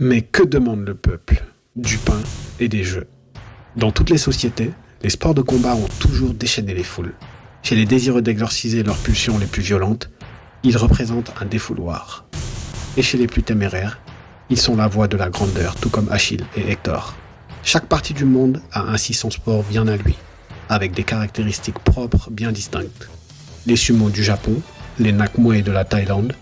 Mais que demande le peuple? Du pain et des jeux. Dans toutes les sociétés, les sports de combat ont toujours déchaîné les foules. Chez les désireux d'exorciser leurs pulsions les plus violentes, ils représentent un défouloir. Et chez les plus téméraires, ils sont la voix de la grandeur, tout comme Achille et Hector. Chaque partie du monde a ainsi son sport bien à lui, avec des caractéristiques propres bien distinctes. Les sumos du Japon, les nakmuay de la Thaïlande,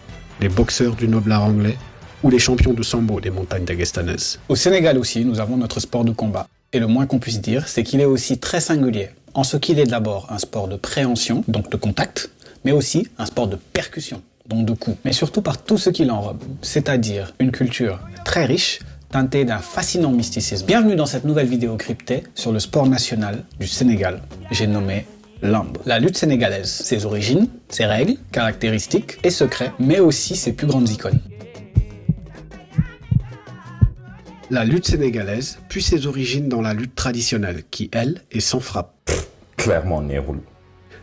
les boxeurs du noble art anglais, ou les champions de sambo des montagnes daguestanaises. Au Sénégal aussi, nous avons notre sport de combat. Et le moins qu'on puisse dire, c'est qu'il est aussi très singulier, en ce qu'il est d'abord un sport de préhension, donc de contact, mais aussi un sport de percussion, donc de coups, mais surtout par tout ce qui l'enrobe, c'est-à-dire une culture très riche, teintée d'un fascinant mysticisme. Bienvenue dans cette nouvelle vidéo cryptée sur le sport national du Sénégal. J'ai nommé Lamb. La lutte sénégalaise, ses origines, ses règles, caractéristiques et secrets, mais aussi ses plus grandes icônes. La lutte sénégalaise puise ses origines dans la lutte traditionnelle, qui, elle, est sans frappe. Clairement Néroul.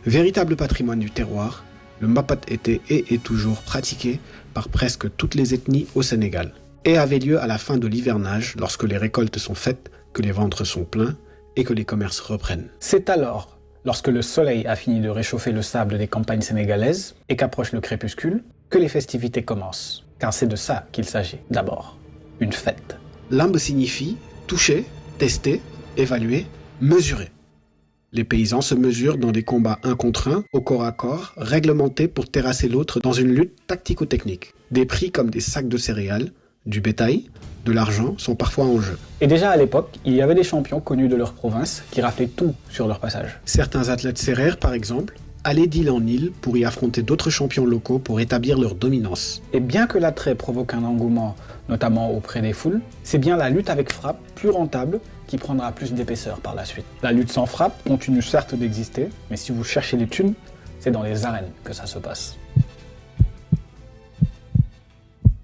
Véritable patrimoine du terroir, le mbapat était et est toujours pratiqué par presque toutes les ethnies au Sénégal, et avait lieu à la fin de l'hivernage, lorsque les récoltes sont faites, que les ventres sont pleins et que les commerces reprennent. C'est alors, lorsque le soleil a fini de réchauffer le sable des campagnes sénégalaises et qu'approche le crépuscule, que les festivités commencent. Car c'est de ça qu'il s'agit, d'abord. Une fête. Lamb signifie toucher, tester, évaluer, mesurer. Les paysans se mesurent dans des combats 1 contre 1, au corps à corps, réglementés pour terrasser l'autre dans une lutte tactico-technique. Des prix comme des sacs de céréales, du bétail, de l'argent sont parfois en jeu. Et déjà à l'époque, il y avait des champions connus de leur province qui raflaient tout sur leur passage. Certains athlètes sérères, par exemple, allaient d'île en île pour y affronter d'autres champions locaux pour établir leur dominance. Et bien que l'attrait provoque un engouement, notamment auprès des foules, c'est bien la lutte avec frappe, plus rentable, qui prendra plus d'épaisseur par la suite. La lutte sans frappe continue certes d'exister, mais si vous cherchez les thunes, c'est dans les arènes que ça se passe.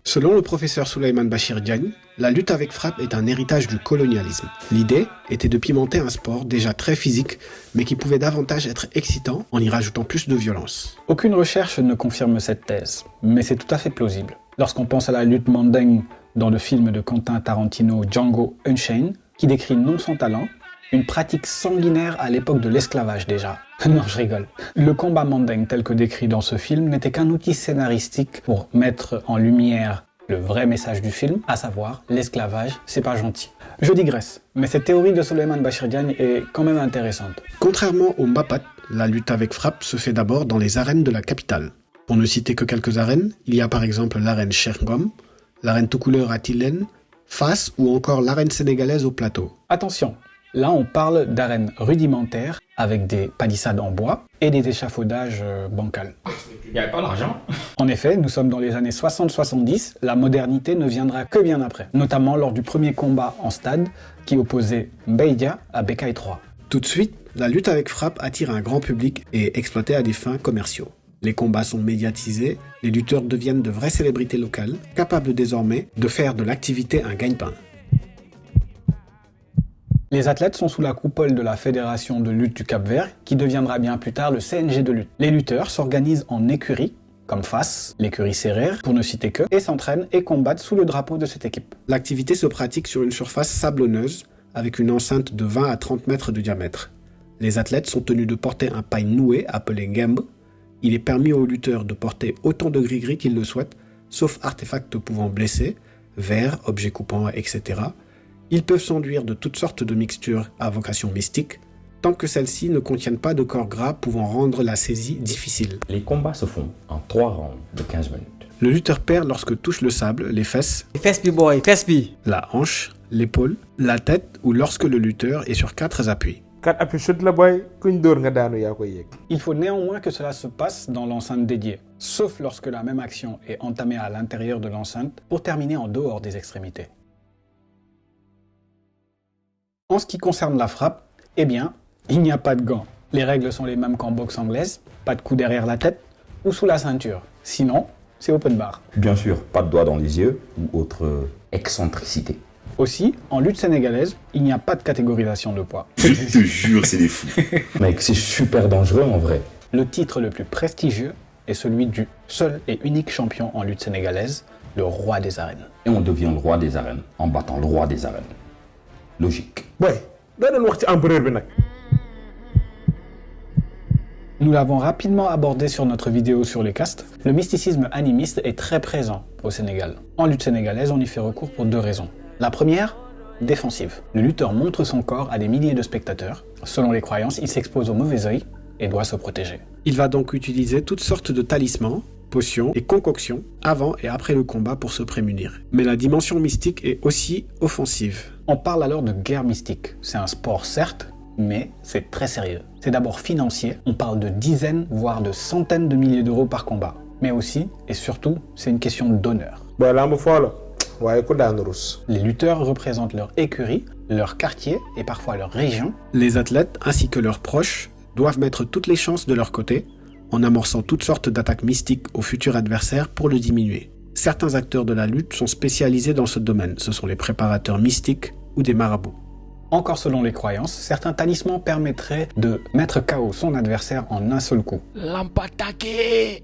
Selon le professeur Souleymane Bachir Diagne, la lutte avec frappe est un héritage du colonialisme. L'idée était de pimenter un sport déjà très physique, mais qui pouvait davantage être excitant en y rajoutant plus de violence. Aucune recherche ne confirme cette thèse, mais c'est tout à fait plausible. Lorsqu'on pense à la lutte mandingue dans le film de Quentin Tarantino Django Unchained, qui décrit non sans talent, une pratique sanguinaire à l'époque de l'esclavage déjà. Non, je rigole. Le combat mandingue tel que décrit dans ce film n'était qu'un outil scénaristique pour mettre en lumière le vrai message du film, à savoir l'esclavage, c'est pas gentil. Je digresse, mais cette théorie de Souleymane Bachir Diagne est quand même intéressante. Contrairement au mbapat, la lutte avec frappe se fait d'abord dans les arènes de la capitale. Pour ne citer que quelques arènes, il y a par exemple l'arène Cheikh Ngom, l'arène Toucouleur à Tilène, Fass ou encore l'arène sénégalaise au Plateau. Attention, là on parle d'arènes rudimentaires avec des palissades en bois et des échafaudages bancals. Il n'y avait pas l'argent. En effet, nous sommes dans les années 60-70, la modernité ne viendra que bien après, notamment lors du premier combat en stade qui opposait Mbeïdia à Bécaye 3. Tout de suite, la lutte avec frappe attire un grand public et est exploitée à des fins commerciaux. Les combats sont médiatisés, les lutteurs deviennent de vraies célébrités locales, capables désormais de faire de l'activité un gagne-pain. Les athlètes sont sous la coupole de la Fédération de lutte du Cap-Vert, qui deviendra bien plus tard le CNG de lutte. Les lutteurs s'organisent en écuries, comme Fass, l'écurie Sérère, pour ne citer que, et s'entraînent et combattent sous le drapeau de cette équipe. L'activité se pratique sur une surface sablonneuse, avec une enceinte de 20 à 30 mètres de diamètre. Les athlètes sont tenus de porter un paille noué appelé ngemb. Il est permis aux lutteurs de porter autant de gris-gris qu'ils le souhaitent, sauf artefacts pouvant blesser, verres, objets coupants, etc. Ils peuvent s'enduire de toutes sortes de mixtures à vocation mystique, tant que celles-ci ne contiennent pas de corps gras pouvant rendre la saisie difficile. Les combats se font en 3 rounds de 15 minutes. Le lutteur perd lorsque touche le sable, les fesses, Fespi boy, Fespi. la hanche, l'épaule, la tête ou lorsque le lutteur est sur 4 appuis. kat appi chute la boy kuñ dóor nga daanu yaa koy yegg. Il faut néanmoins que cela se passe dans l'enceinte dédiée, sauf lorsque la même action est entamée à l'intérieur de l'enceinte pour terminer en dehors des extrémités. En ce qui concerne la frappe, eh bien, il n'y a pas de gants. Les règles sont les mêmes qu'en boxe anglaise, pas de coup derrière la tête ou sous la ceinture. Sinon, c'est open bar. Bien sûr, pas de doigts dans les yeux ou autre excentricité. Aussi, en lutte sénégalaise, il n'y a pas de catégorisation de poids. Je te jure, c'est des fous. Mec, c'est super dangereux en vrai. Le titre le plus prestigieux est celui du seul et unique champion en lutte sénégalaise, le roi des arènes. Et on devient le roi des arènes en battant le roi des arènes. Logique. boy doo doon wax ci empereur bi nag. Nous l'avons rapidement abordé sur notre vidéo sur les castes, le mysticisme animiste est très présent au Sénégal. En lutte sénégalaise, on y fait recours pour 2 raisons. La première, défensive. Le lutteur montre son corps à des milliers de spectateurs. Selon les croyances, il s'expose au mauvais œil et doit se protéger. Il va donc utiliser toutes sortes de talismans, potions et concoctions avant et après le combat pour se prémunir. Mais la dimension mystique est aussi offensive. On parle alors de guerre mystique. C'est un sport certes, mais c'est très sérieux. C'est d'abord financier, on parle de dizaines, voire de centaines de milliers d'euros par combat. Mais aussi, et surtout, c'est une question d'honneur. boy lamb foo la waaye ku daanu rus. Les lutteurs représentent leur écurie, leur quartier et parfois leur région. Les athlètes ainsi que leurs proches doivent mettre toutes les chances de leur côté en amorçant toutes sortes d'attaques mystiques au futur adversaire pour le diminuer. Certains acteurs de la lutte sont spécialisés dans ce domaine, ce sont les préparateurs mystiques ou des marabouts. Encore selon les croyances, certains talismans permettraient de mettre KO son adversaire en un seul coup.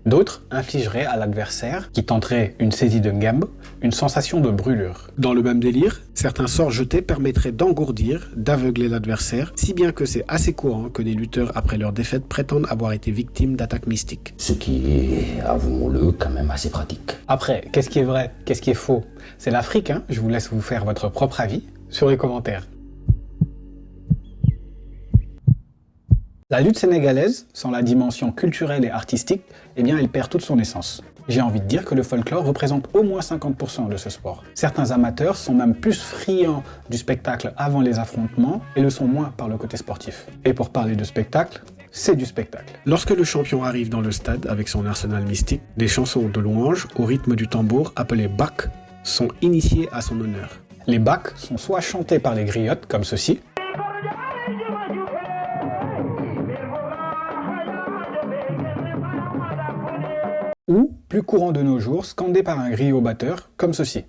D'autres infligeraient à l'adversaire, qui tenterait une saisie de Ngemb, une sensation de brûlure. Dans le même délire, certains sorts jetés permettraient d'engourdir, d'aveugler l'adversaire, si bien que c'est assez courant que les lutteurs après leur défaite prétendent avoir été victimes d'attaques mystiques. Ce qui est, avouons-le, quand même assez pratique. Après, qu'est-ce qui est vrai, qu'est-ce qui est faux? C'est l'Afrique, hein? Je vous laisse vous faire votre propre avis sur les commentaires. La lutte sénégalaise, sans la dimension culturelle et artistique, eh bien elle perd toute son essence. J'ai envie de dire que le folklore représente au moins 50% de ce sport. Certains amateurs sont même plus friands du spectacle avant les affrontements et le sont moins par le côté sportif. Et pour parler de spectacle, c'est du spectacle. Lorsque le champion arrive dans le stade avec son arsenal mystique, des chansons de louanges au rythme du tambour appelées bak sont initiées à son honneur. Les baks sont soit chantés par les griottes comme ceci, ou, plus courant de nos jours, scandé par un griot batteur, comme ceci.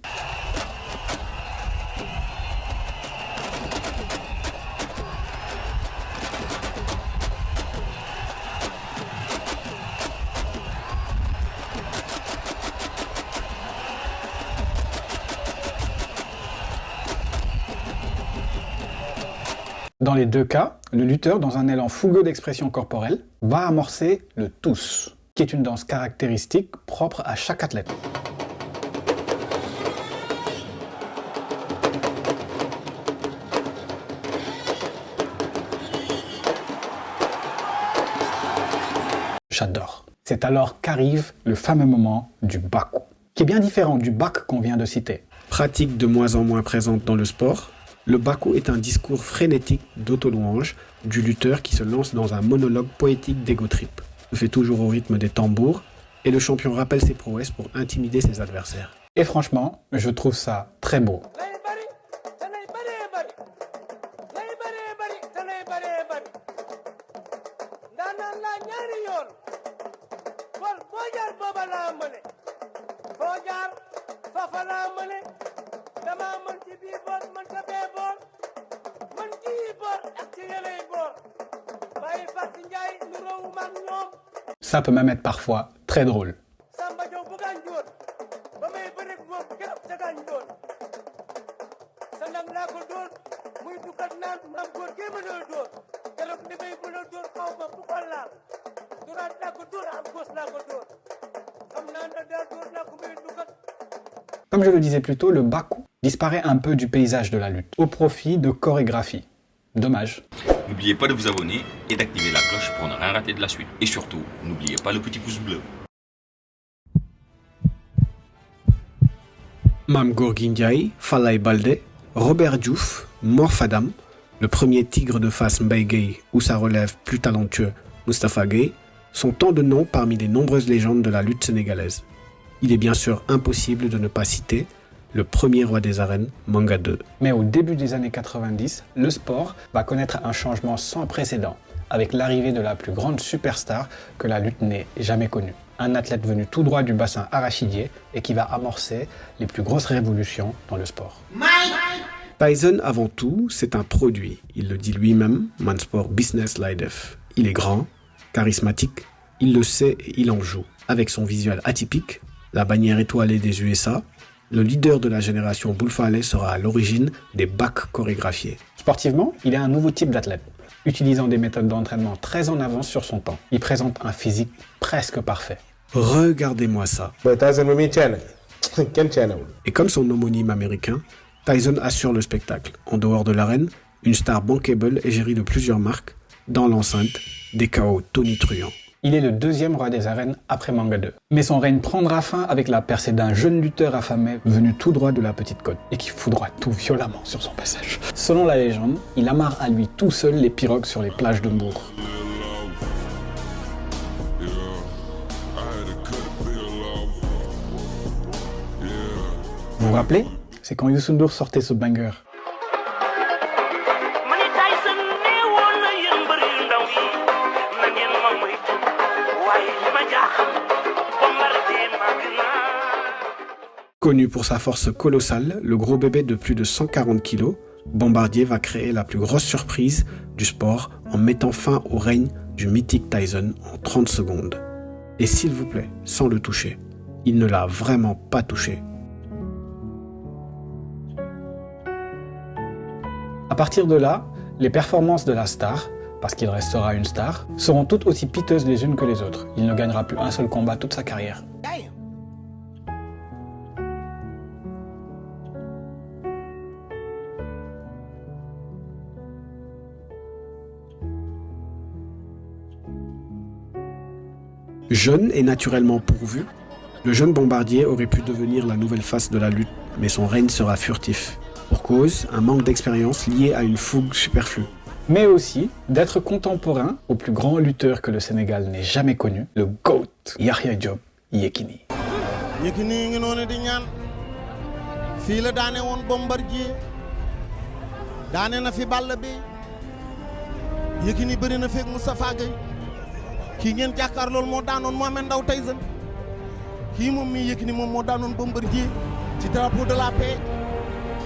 Dans les 2 cas, le lutteur, dans un élan fougueux d'expression corporelle, va amorcer le tous, qui est une danse caractéristique propre à chaque athlète. J'adore. C'est alors qu'arrive le fameux moment du baku, qui est bien différent du bak qu'on vient de citer. Pratique de moins en moins présente dans le sport, le baku est un discours frénétique d'auto-louange du lutteur qui se lance dans un monologue poétique d'ego trip. Se fait toujours au rythme des tambours, et le champion rappelle ses prouesses pour intimider ses adversaires. Et franchement, je trouve ça très beau. Ça peut même être parfois très drôle. Comme je le disais plus tôt, le baku disparaît un peu du paysage de la lutte, au profit de chorégraphie. Dommage. N'oubliez pas de vous abonner et d'activer la cloche pour ne rien rater de la suite. Et surtout, n'oubliez pas le petit pouce bleu. Mame Gorgui Ndiaye, Falaye Baldé, Robert Diouf, Mor Fadam, le premier tigre de face Mbaye Gueye ou sa relève plus talentueux Moustapha Gueye sont tant de noms parmi les nombreuses légendes de la lutte sénégalaise. Il est bien sûr impossible de ne pas citer le premier roi des arènes, Manga 2. Mais au début des années 90, le sport va connaître un changement sans précédent, avec l'arrivée de la plus grande superstar que la lutte n'ait jamais connue. Un athlète venu tout droit du bassin arachidier et qui va amorcer les plus grosses révolutions dans le sport. Tyson, avant tout, c'est un produit. Il le dit lui-même, Mansport Business Lidef. Il est grand, charismatique, il le sait et il en joue. Avec son visuel atypique, la bannière étoilée des USA, le leader de la génération Boulfalé sera à l'origine des bacs chorégraphiés. Sportivement, il est un nouveau type d'athlète, utilisant des méthodes d'entraînement très en avance sur son temps. Il présente un physique presque parfait. Regardez-moi ça. Boy Tyson mi ceene kenn ceenewul. Et comme son homonyme américain, Tyson assure le spectacle. En dehors de l'arène, une star bankable égérie de plusieurs marques, dans l'enceinte, des KO tonitruants. Il est le deuxième roi des arènes après Manga 2. Mais son règne prendra fin avec la percée d'un jeune lutteur affamé venu tout droit de la Petite Côte et qui foudroie tout violemment sur son passage. Selon la légende, il amarre à lui tout seul les pirogues sur les plages de Mbour. Vous vous rappelez? C'est quand Youssou N'Dour sortait ce banger. Connu pour sa force colossale, le gros bébé de plus de 140 kg, Bombardier va créer la plus grosse surprise du sport en mettant fin au règne du mythique Tyson en 30 secondes. Et s'il vous plaît, sans le toucher, il ne l'a vraiment pas touché. À partir de là, les performances de la star, parce qu'il restera une star, seront toutes aussi piteuses les unes que les autres. Il ne gagnera plus un seul combat toute sa carrière. Jeune et naturellement pourvu, le jeune Bombardier aurait pu devenir la nouvelle face de la lutte, mais son règne sera furtif. Pour cause, un manque d'expérience lié à une fougue superflue. Mais aussi d'être contemporain au plus grand lutteur que le Sénégal n'ait jamais connu, le GOAT, Yahya Diop Yékini. Yékini ngi noonu di ñaan fii la daane woon Bombardier daane na fi Balla Beye Yékini bëri na feeg Moustapha Gueye kii ngeen jàkkaar loolu moo daanoon Mohamed Ndao Tyson kii moom mii Yékini moom moo daanoon Bombardier ci drapeau de la paix.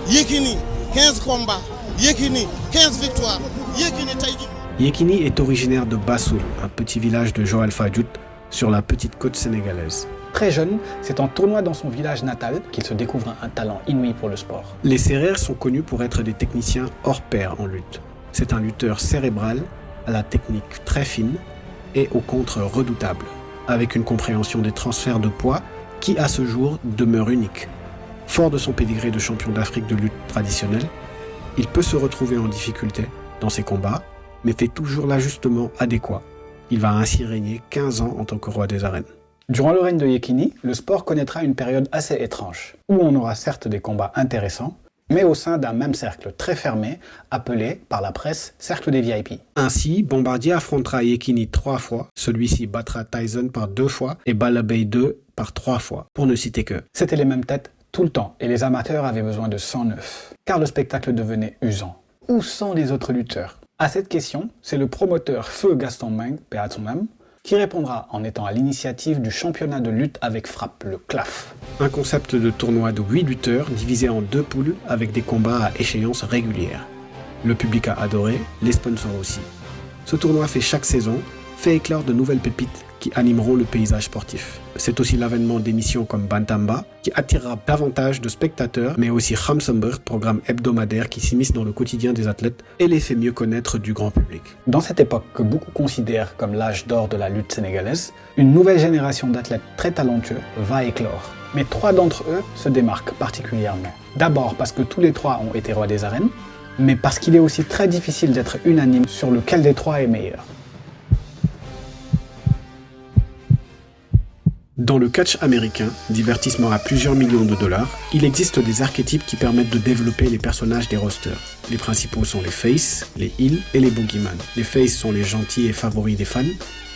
Yékini 15 combats, Yékini 15 victoires, Yékini tey jii. Yékini est originaire de Bassoul, un petit village de Joal Fadiouth, sur la petite côte sénégalaise. Très jeune, c'est en tournoi dans son village natal qu'il se découvre un talent inouï pour le sport. Les Sérères sont connus pour être des techniciens hors pair en lutte. C'est un lutteur cérébral, à la technique très fine et au contre redoutable, avec une compréhension des transferts de poids qui, à ce jour, demeure unique. Fort de son pédigré de champion d'Afrique de lutte traditionnelle, il peut se retrouver en difficulté dans ses combats, mais fait toujours l'ajustement adéquat. Il va ainsi régner 15 ans en tant que roi des arènes. Durant le règne de Yékini, le sport connaîtra une période assez étrange, où on aura certes des combats intéressants, mais au sein d'un même cercle très fermé, appelé par la presse cercle des VIP. Ainsi, Bombardier affrontera Yékini 3 fois, celui-ci battra Tyson par 2 fois et Balla Beye 2 par 3 fois, pour ne citer que. C'était les mêmes têtes tout le temps, et les amateurs avaient besoin de sang neuf, car le spectacle devenait usant. Où sont les autres lutteurs? À cette question, c'est le promoteur Feu Gaston Meng, paix à son âme, qui répondra en étant à l'initiative du championnat de lutte avec frappe, le CLAF. Un concept de tournoi de 8 lutteurs divisé en 2 poules avec des combats à échéance régulière. Le public a adoré, les sponsors aussi. Ce tournoi fait chaque saison, fait éclore de nouvelles pépites qui animeront le paysage sportif. C'est aussi l'avènement d'émissions comme Bantamba, qui attirera davantage de spectateurs, mais aussi Khamsambert, programme hebdomadaire qui s'immisce dans le quotidien des athlètes et les fait mieux connaître du grand public. Dans cette époque que beaucoup considèrent comme l'âge d'or de la lutte sénégalaise, une nouvelle génération d'athlètes très talentueux va éclore. Mais 3 d'entre eux se démarquent particulièrement. D'abord parce que tous les 3 ont été rois des arènes, mais parce qu'il est aussi très difficile d'être unanime sur lequel des 3 est meilleur. Dans le catch américain, divertissement à plusieurs millions de dollars, il existe des archétypes qui permettent de développer les personnages des rosters. Les principaux sont les faces, les heels et les boogeyman. Les faces sont les gentils et favoris des fans,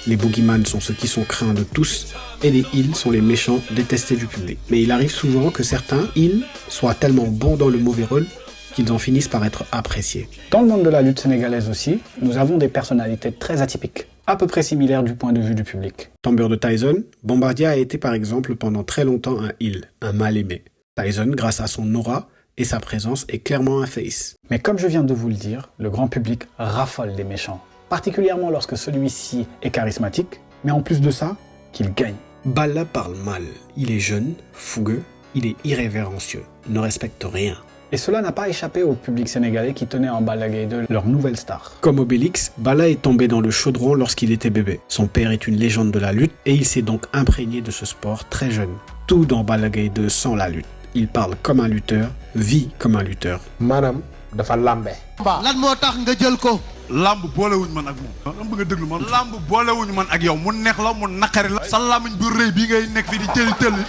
les boogeyman sont ceux qui sont craints de tous, et les heels sont les méchants détestés du public. Mais il arrive souvent que certains heels soient tellement bons dans le mauvais rôle qu'ils en finissent par être appréciés. Dans le monde de la lutte sénégalaise aussi, nous avons des personnalités très atypiques, à peu près similaires du point de vue du public. Tombeur de Tyson, Bombardier a été par exemple pendant très longtemps un heel, un mal aimé. Tyson, grâce à son aura et sa présence, est clairement un face. Mais comme je viens de vous le dire, le grand public raffole des méchants, particulièrement lorsque celui-ci est charismatique, mais en plus de ça, qu'il gagne. Balla parle mal. Il est jeune, fougueux, il est irrévérencieux, ne respecte rien. Et cela n'a pas échappé au public sénégalais qui tenait en Balla Gaye 2 leur nouvelle star. Comme Obélix, Balla est tombé dans le chaudron lorsqu'il était bébé. Son père est une légende de la lutte et il s'est donc imprégné de ce sport très jeune. Tout dans Balla Gaye 2 sans la lutte. Il parle comme un lutteur, vit comme un lutteur. maanaam dafa làmbe. lan moo tax nga jël ko. lamb boolewuñ man ak moom. dama bëgg a déglu man. lamb boolewuñ man ak yow mu neex la mu naqari la. sa lamiñ bu rëy bii ngay nekk fii di tëli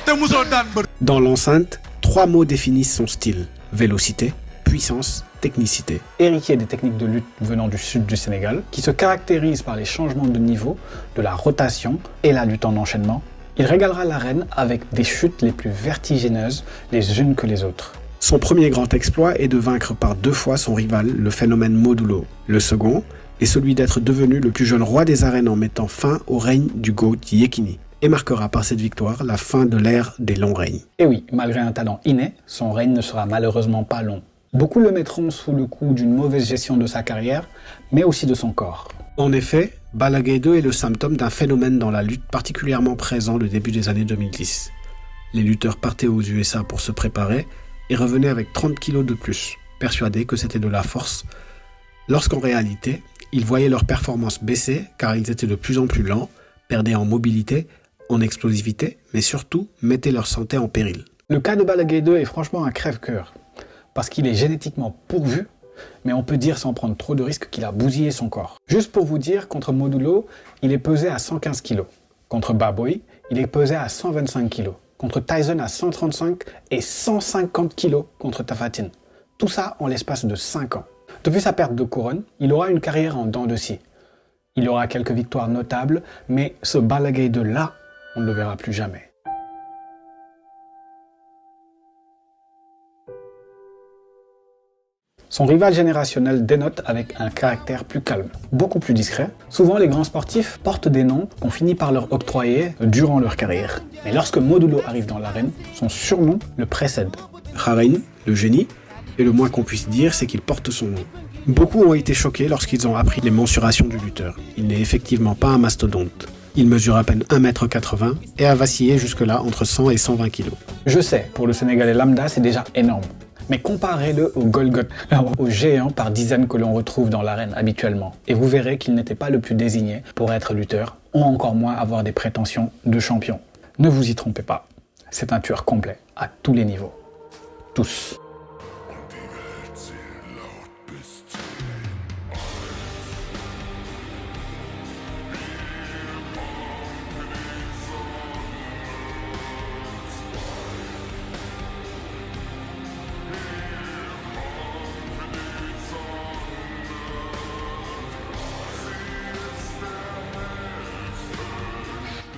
te mosoo daan bër. Dans l'enceinte, 3 mots définissent son style. Vélocité, puissance, technicité. Héritier des techniques de lutte venant du sud du Sénégal, qui se caractérise par les changements de niveau, de la rotation et la lutte en enchaînement, il régalera l'arène avec des chutes les plus vertigineuses les unes que les autres. Son premier grand exploit est de vaincre par 2 fois son rival, le phénomène Modulo. Le second est celui d'être devenu le plus jeune roi des arènes en mettant fin au règne du GOAT Yekini, et marquera par cette victoire la fin de l'ère des longs règnes. Et oui, malgré un talent inné, son règne ne sera malheureusement pas long. Beaucoup le mettront sous le coup d'une mauvaise gestion de sa carrière, mais aussi de son corps. En effet, Balla Gaye 2 est le symptôme d'un phénomène dans la lutte particulièrement présent au début des années 2010. Les lutteurs partaient aux USA pour se préparer et revenaient avec 30 kilos de plus, persuadés que c'était de la force, lorsqu'en réalité, ils voyaient leur performance baisser car ils étaient de plus en plus lents, perdaient en mobilité, en explosivité, mais surtout mettaient leur santé en péril. Le cas de Balla Gaye 2 est franchement un crève-cœur, parce qu'il est génétiquement pourvu, mais on peut dire sans prendre trop de risques qu'il a bousillé son corps. Juste pour vous dire, contre Modulo, il est pesé à 115 kg. Contre Baboy, il est pesé à 125 kg. Contre Tyson à 135 et 150 kg contre Tafatine. Tout ça en l'espace de 5 ans. Depuis sa perte de couronne, il aura une carrière en dents de scie. Il aura quelques victoires notables, mais ce Balla Gaye 2 là, on ne le verra plus jamais. Son rival générationnel dénote avec un caractère plus calme, beaucoup plus discret. Souvent, les grands sportifs portent des noms qu'on finit par leur octroyer durant leur carrière. Mais lorsque Modulo arrive dans l'arène, son surnom le précède. Kharine, le génie, et le moins qu'on puisse dire, c'est qu'il porte son nom. Beaucoup ont été choqués lorsqu'ils ont appris les mensurations du lutteur. Il n'est effectivement pas un mastodonte. Il mesure à peine 1,80 m et a vacillé jusque-là entre 100 et 120 kg. Je sais, pour le Sénégalais lambda, c'est déjà énorme. Mais comparez-le au Golgoth, au géant par dizaines que l'on retrouve dans l'arène habituellement. Et vous verrez qu'il n'était pas le plus désigné pour être lutteur, ou encore moins avoir des prétentions de champion. Ne vous y trompez pas, c'est un tueur complet, à tous les niveaux. Tous.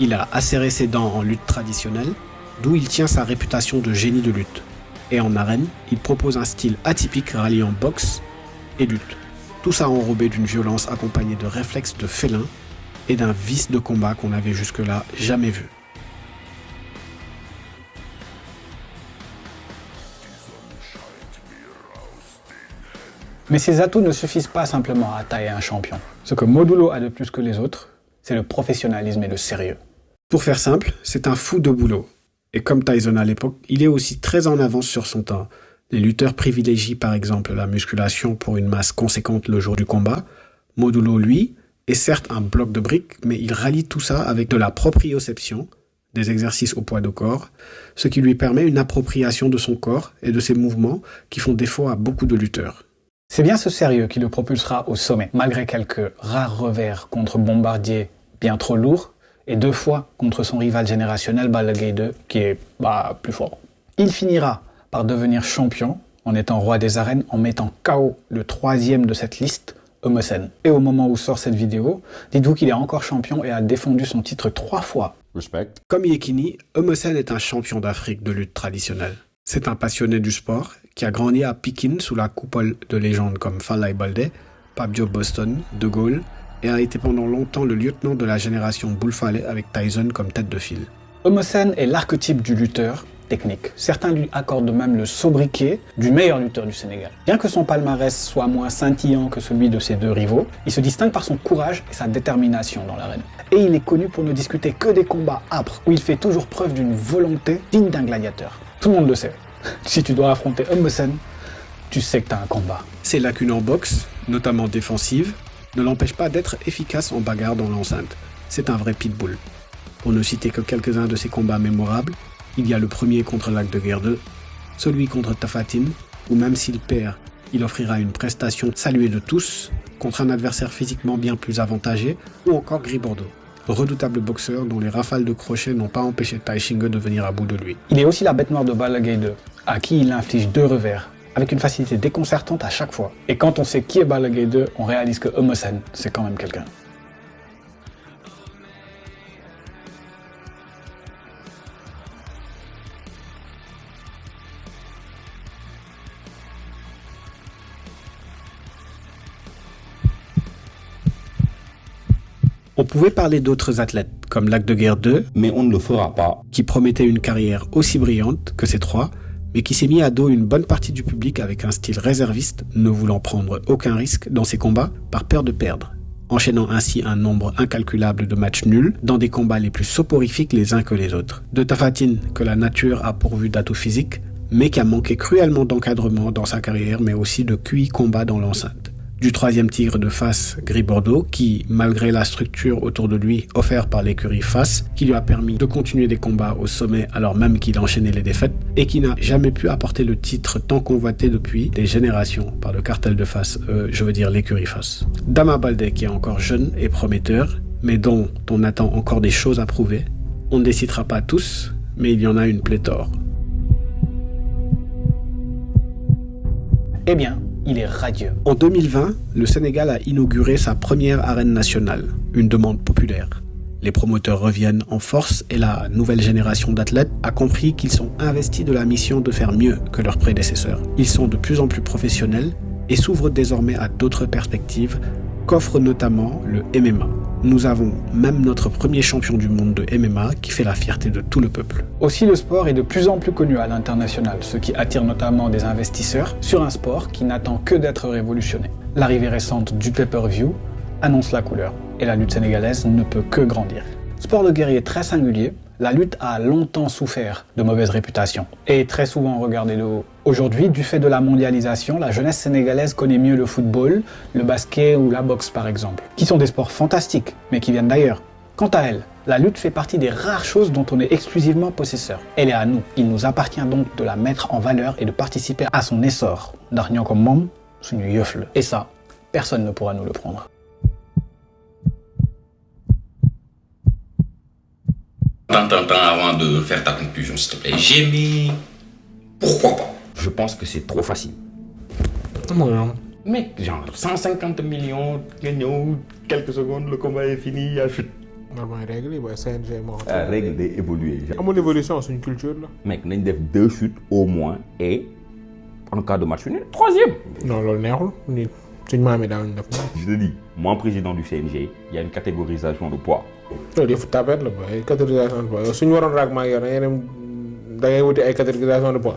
Il a acéré ses dents en lutte traditionnelle, d'où il tient sa réputation de génie de lutte. Et en arène, il propose un style atypique ralliant boxe et lutte. Tout ça enrobé d'une violence accompagnée de réflexes de félin et d'un vice de combat qu'on n'avait jusque-là jamais vu. Mais ces atouts ne suffisent pas simplement à tailler un champion. Ce que Modulo a de plus que les autres, c'est le professionnalisme et le sérieux. Pour faire simple, c'est un fou de boulot. Et comme Tyson à l'époque, il est aussi très en avance sur son temps. Les lutteurs privilégient par exemple la musculation pour une masse conséquente le jour du combat. Modulo, lui, est certes un bloc de briques, mais il rallie tout ça avec de la proprioception, des exercices au poids de corps, ce qui lui permet une appropriation de son corps et de ses mouvements qui font défaut à beaucoup de lutteurs. C'est bien ce sérieux qui le propulsera au sommet, malgré quelques rares revers contre Bombardier bien trop lourd, et 2 fois contre son rival générationnel Balla Gaye 2, qui est plus fort. Il finira par devenir champion en étant roi des arènes, en mettant KO le 3e de cette liste, Eumeu Sène. Et au moment où sort cette vidéo, dites-vous qu'il est encore champion et a défendu son titre 3 fois. Respect. Comme Yekini, Eumeu Sène est un champion d'Afrique de lutte traditionnelle. C'est un passionné du sport qui a grandi à Pikine sous la coupole de légendes comme Falaye Baldé, Pape Diop Boston, De Gaulle, et a été pendant longtemps le lieutenant de la génération Boule Falé avec Tyson comme tête de file. Eumeu Sène est l'archétype du lutteur technique. Certains lui accordent même le sobriquet du meilleur lutteur du Sénégal. Bien que son palmarès soit moins scintillant que celui de ses deux rivaux, il se distingue par son courage et sa détermination dans l'arène. Et il est connu pour ne discuter que des combats âpres, où il fait toujours preuve d'une volonté digne d'un gladiateur. Tout le monde le sait. Si tu dois affronter Eumeu Sène, tu sais que t'as un combat. Ses lacunes en boxe, notamment défensive, ne l'empêchent pas d'être efficace en bagarre dans l'enceinte. C'est un vrai pitbull. Pour ne citer que quelques-uns de ses combats mémorables, il y a le premier contre Lac de Guerre 2, celui contre Tapha Tine, où même s'il perd, il offrira une prestation saluée de tous, contre un adversaire physiquement bien plus avantagé, ou encore Gris Bordeaux, redoutable boxeur dont les rafales de crochet n'ont pas empêché Tai Shinge de venir à bout de lui. Il est aussi la bête noire de Balla Gaye 2, à qui il inflige 2 revers, avec une facilité déconcertante à chaque fois. Et quand on sait qui est Balla Gaye 2, on réalise que Eumeu Sène, c'est quand même quelqu'un. On pouvait parler d'autres athlètes, comme Lac de Guerre 2, Mais on ne le fera pas. qui promettait une carrière aussi brillante que ces trois, mais qui s'est mis à dos une bonne partie du public avec un style réserviste, ne voulant prendre aucun risque dans ses combats par peur de perdre, enchaînant ainsi un nombre incalculable de matchs nuls dans des combats les plus soporifiques les uns que les autres. De Tapha Tine, que la nature a pourvu d'atouts physiques, mais qui a manqué cruellement d'encadrement dans sa carrière, mais aussi de QI combat dans l'enceinte. Du troisième tigre de Fass, Gris Bordeaux, qui, malgré la structure autour de lui offerte par l'écurie Fass, qui lui a permis de continuer des combats au sommet alors même qu'il enchaînait les défaites, et qui n'a jamais pu apporter le titre tant convoité depuis des générations par le cartel de Fass, je veux dire l'écurie Fass. Dama Baldé, qui est encore jeune et prometteur, mais dont on attend encore des choses à prouver. On ne les citera pas tous, mais il y en a une pléthore. Eh bien, il est radieux. En 2020, le Sénégal a inauguré sa première arène nationale, une demande populaire. Les promoteurs reviennent en force et la nouvelle génération d'athlètes a compris qu'ils sont investis de la mission de faire mieux que leurs prédécesseurs. Ils sont de plus en plus professionnels et s'ouvrent désormais à d'autres perspectives qu'offre notamment le MMA. Nous avons même notre premier champion du monde de MMA qui fait la fierté de tout le peuple. Aussi, le sport est de plus en plus connu à l'international, ce qui attire notamment des investisseurs sur un sport qui n'attend que d'être révolutionné. L'arrivée récente du pay-per-view annonce la couleur, et la lutte sénégalaise ne peut que grandir. Sport de guerrier très singulier, la lutte a longtemps souffert de mauvaise réputation et très souvent regardée de haut. Aujourd'hui, du fait de la mondialisation, la jeunesse sénégalaise connaît mieux le football, le basket ou la boxe par exemple, qui sont des sports fantastiques, mais qui viennent d'ailleurs. Quant à elle, la lutte fait partie des rares choses dont on est exclusivement possesseur. Elle est à nous. Il nous appartient donc de la mettre en valeur et de participer à son essor. Ndax ñoo ko moom, suñu yëf la. Et ça, personne ne pourra nous le prendre. Avant de faire ta conclusion, s'il te plaît, j'ai mis... Pourquoi pas? Je pense que c'est trop facile. Mec, genre 150 millions, nga ñëw, quelques secondes, le combat est fini, il y a chute. Normalement règle yi booy CNG moo La règle day évoluer. amul évolution suñu culture la. Mec, nañ def 2 chutes au moins et en cas de match nul, 3e. non loolu neexul ni suñu maam yi daawuñu def moom. Je te dis, moi président du CNG, il y a une catégorisation de poids. loolu yëpp tapet la ba ay catégorisation de poids yow suñu waroon raag maa ngi yor da ngay wuti ay catégorisation de poids.